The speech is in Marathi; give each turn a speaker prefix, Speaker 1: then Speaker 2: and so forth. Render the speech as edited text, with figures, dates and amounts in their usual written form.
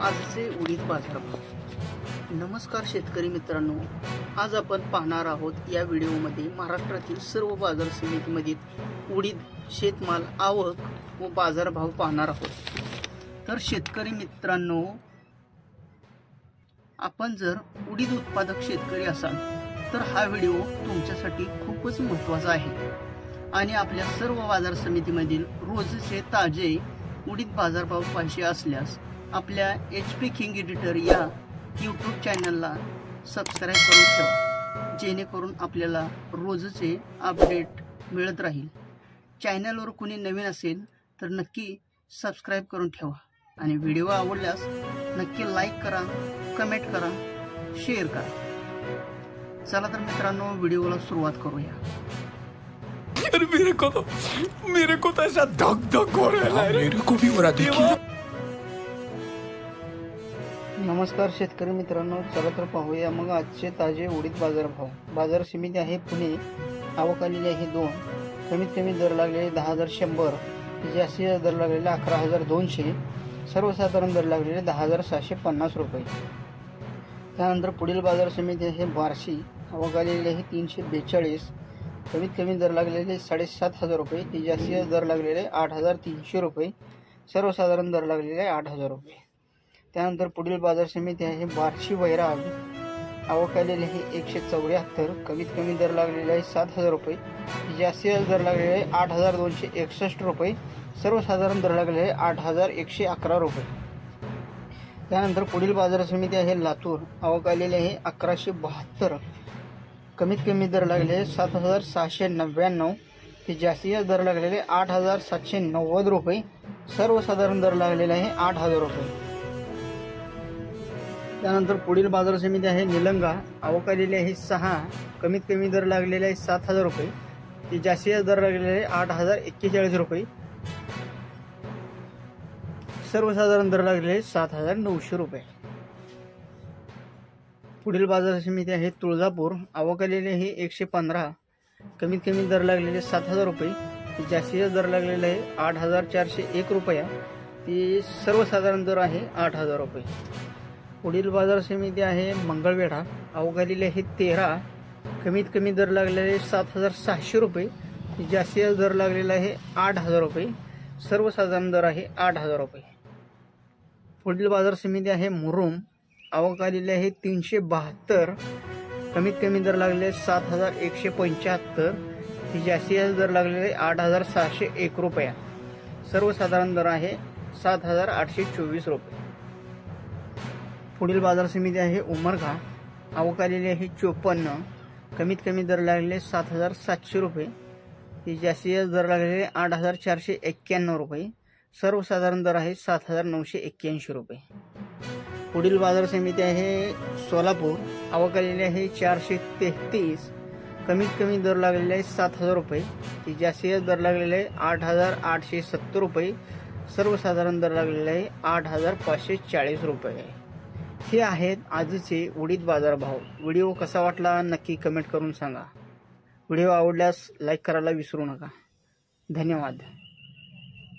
Speaker 1: आजचे उडीद बाजारभाव। नमस्कार शेतकरी मित्रांनो, आज आपण पाहणार आहोत या व्हिडिओमध्ये महाराष्ट्रातील सर्व बाजार समितीमधील उडीद शेतमाल आवक व बाजारभाव पाहणार आहोत। तर शेतकरी मित्रांनो, आपण जर उडीद उत्पादक शेतकरी असाल तर हा व्हिडिओ तुमच्यासाठी खूपच महत्त्वाचा आहे आणि आपल्या सर्व बाजार समितीमधील रोजचे ताजे उडीद बाजारभाव पाहिजे असल्यास आपल्या HP किंग एडिटर या YouTube चॅनलला सबस्क्राइब करून ठेवा, जेणेकरून आपल्याला रोजचे अपडेट मिळत राहील। चॅनलवर कोणी नवीन असेल तर नक्की सबस्क्राइब करून ठेवा आणि व्हिडिओ आवडल्यास नक्की लाईक करा, कमेंट करा, शेअर करा। चला तर मित्रांनो, व्हिडिओला सुरुवात करूया।
Speaker 2: मेरे को तो ऐसा धक धक हो रहा है, मेरे को भी हो रहा देखिए।
Speaker 1: नमस्कार शेतकरी मित्रांनो, चला तर पाहूया मग आजचे ताजे उडीद बाजारभाव। बाजार समिती आहे पुणे, आवक आलेली आहे 2, कमीत कमी दर लागलेले 10,100, जास्तीत दर लागलेले 11,200, सर्वसाधारण दर लागलेले 10,750 रुपये। त्यानंतर पुढील बाजार समिती आहे बार्शी, आवक आलेली आहे 342, कमीत कमी दर लागलेले 7,500 रुपये, जास्तीत दर लागलेले 8,300 रुपये, सर्वसाधारण दर लागलेले 8,000 रुपये। त्यानंतर पुढील बाजार समिती आहे बार्शी वैराग, आवक आलेली आहे 174, कमीत कमी दर लागलेले आहे 7,000 रुपये, जास्तीत दर लागलेले आहे 8,261 रुपये, सर्वसाधारण दर लागलेले आहे 8,111 रुपये। त्यानंतर पुढील बाजार समिती आहे लातूर, आवक आलेली आहे 1172, कमीत कमी दर लागलेले 7,699, जास्तीत दर लागलेले 8,790 रुपये, सर्वसाधारण दर लागलेले आहे 8,000 रुपये। त्यानंतर पुढील बाजार समिती आहे निलंगा, आवक आलेली आहे 6, कमीत कमी दर लागलेले आहे 7,000 रुपये, जास्तीत दर लागलेले आहे 8,041 रुपये, सर्वसाधारण दर लागलेले 7,900 रुपये। पुढील बाजार समिती आहे तुळजापूर, आवक आलेली आहे 115, कमीत कमी दर लागलेले 7,000 रुपये, जास्तीत दर लागलेले आहे 8,401 रुपया, ती सर्वसाधारण दर आहे 8,000 रुपये। पुढील बाजार समिती आहे मंगळवेढा, आवक आलेली आहे 13, कमीत कमी दर लागलेले 7,600 रुपये, जास्तीत दर लागलेला आहे 8,000 रुपये, सर्वसाधारण दर आहे 8,000 रुपये। पुढील बाजार समिती आहे मुरुम, आवक आलेली आहे 372, कमीत कमी दर लागलेले 7,175, जास्तीत दर लागलेले 8,601 रुपया, सर्वसाधारण दर आहे 7,824 रुपये। पुढील बाजार समिती आहे उमरगा, आवक आलेली आहे 54, कमीत कमी दर लागलेले 7,700 रुपये, जास्तीत दर लागलेले 8,491 रुपये, सर्वसाधारण दर आहे 7,981 रुपये। पुढील बाजार समिती आहे सोलापूर, आवक आलेली आहे 433, कमीत कमी दर लागलेले आहे 7,000 रुपये, जास्तीत दर लागलेले आहे 8,870 रुपये, सर्वसाधारण दर लागलेले आहे 8,540 रुपये। हे आहेत आजचे उडीद बाजारभाव। व्हिडिओ कसा वाटला नक्की कमेंट करून सांगा। व्हिडिओ आवडल्यास लाईक करायला विसरू नका। धन्यवाद।